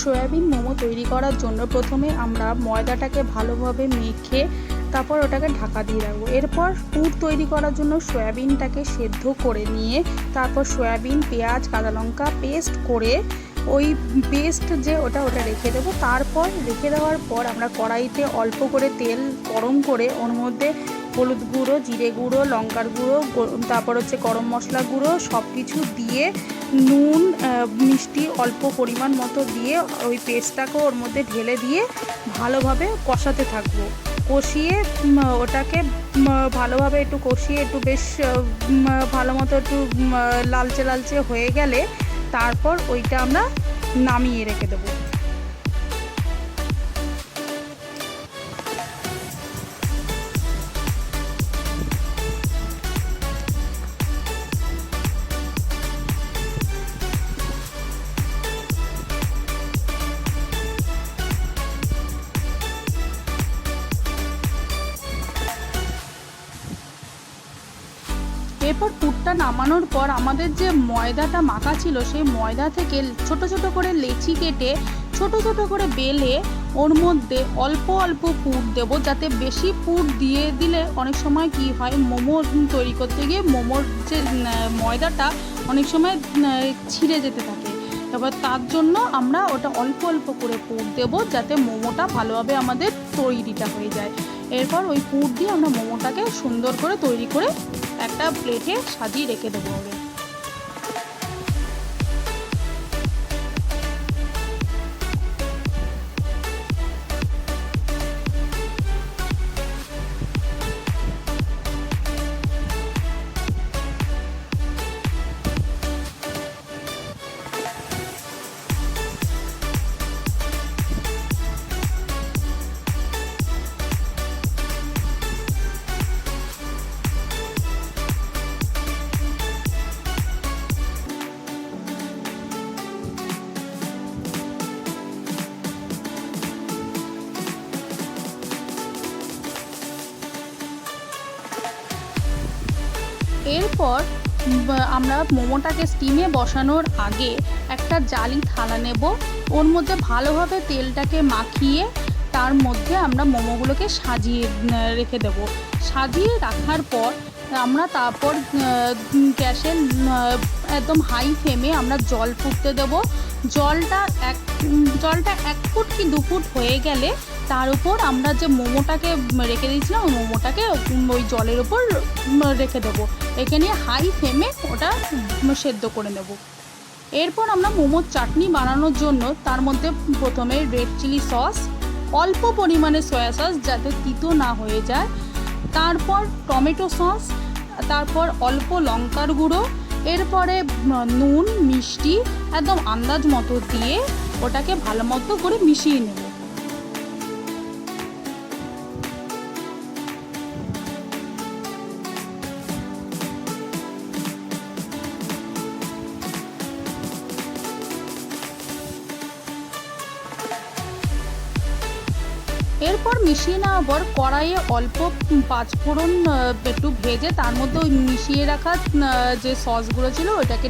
Soybean momo তৈরি করার জন্য প্রথমে আমরা ময়দাটাকে ভালোভাবে মেখে তারপর ওটাকে ঢাকা দিয়ে রাখবো। এরপর পুর তৈরি করার জন্য সয়াবিনটাকে সেদ্ধ করে নিয়ে তারপর সয়াবিন, পেঁয়াজ, কাঁচা লঙ্কা পেস্ট করে ওই পেস্ট যে ওটা রেখে দেবো। তারপর রেখে দেওয়ার পর আমরা কড়াইতে অল্প করে তেল গরম করে ওর মধ্যে হলুদ গুঁড়ো, জিরে গুঁড়ো, লঙ্কার গুঁড়ো, তারপর হচ্ছে গরম মশলা গুঁড়ো সব কিছু দিয়ে নুন, মিষ্টি অল্প পরিমাণ মতো দিয়ে ওই পেস্টটাকে ওর মধ্যে ঢেলে দিয়ে ভালোভাবে কষাতে থাকবো। কষিয়ে ওটাকে ভালোভাবে একটু কষিয়ে একটু বেশ ভালো মতো একটু লালচে লালচে হয়ে গেলে তারপর ওইটা আমরা নামিয়ে রেখে দেবো। এরপর পুরটা নামানোর পর আমাদের যে ময়দাটা মাখা ছিল সেই ময়দা থেকে ছোট ছোট করে লেচি কেটে ছোট ছোট করে বেলে ওর মধ্যে অল্প অল্প পুর দেবো, যাতে বেশি পুর দিয়ে দিলে অনেক সময় কি হয় মোমো তৈরি করতে গিয়ে মোমোর যে ময়দাটা অনেক সময় ছিঁড়ে যেতে থাকে। এবার তার জন্য আমরা ওটা অল্প অল্প করে পুর দেবো যাতে মোমোটা ভালোভাবে আমাদের তৈরিটা হয়ে যায়। এরপর ওই পুর দিয়ে আমরা মোমোটাকে সুন্দর করে তৈরি করে একটা প্লেটে সাজিয়ে রেখে দেবো। এরপর আমরা মোমোটাকে স্টিমে বসানোর আগে একটা জালি থালা নেব, ওর মধ্যে ভালোভাবে তেলটাকে মাখিয়ে তার মধ্যে আমরা মোমোগুলোকে সাজিয়ে রেখে দেব। সাজিয়ে রাখার পর আমরা তারপর গ্যাসের একদম হাই ফ্লেমে আমরা জল ফুটতে দেব। জলটা 1 ফুট কি 2 ফুট হয়ে গেলে তার উপর আমরা যে মোমোটাকে রেখে দিয়েছিলাম ওই মোমোটাকে ওই জলের উপর রেখে দেবো। রেখে নিয়ে হাই ফ্লেমে ওটা সেদ্ধ করে নেব। এরপর আমরা মোমোর চাটনি বানানোর জন্য তার মধ্যে প্রথমে রেড চিলি সস, অল্প পরিমাণে সয়া সস যাতে তিতো না হয়ে যায়, তারপর টমেটো সস, তারপর অল্প লঙ্কার গুঁড়ো, এরপরে নুন, মিষ্টি একদম আন্দাজ মতো দিয়ে ওটাকে ভালো মতো করে মিশিয়ে নেব। এরপর মিশিয়ে নেওয়ার পর কড়াইয়ে অল্প 5 ফোড়ন একটু ভেজে তার মধ্যে ওই মিশিয়ে রাখা যে সসগুলো ছিল ওটাকে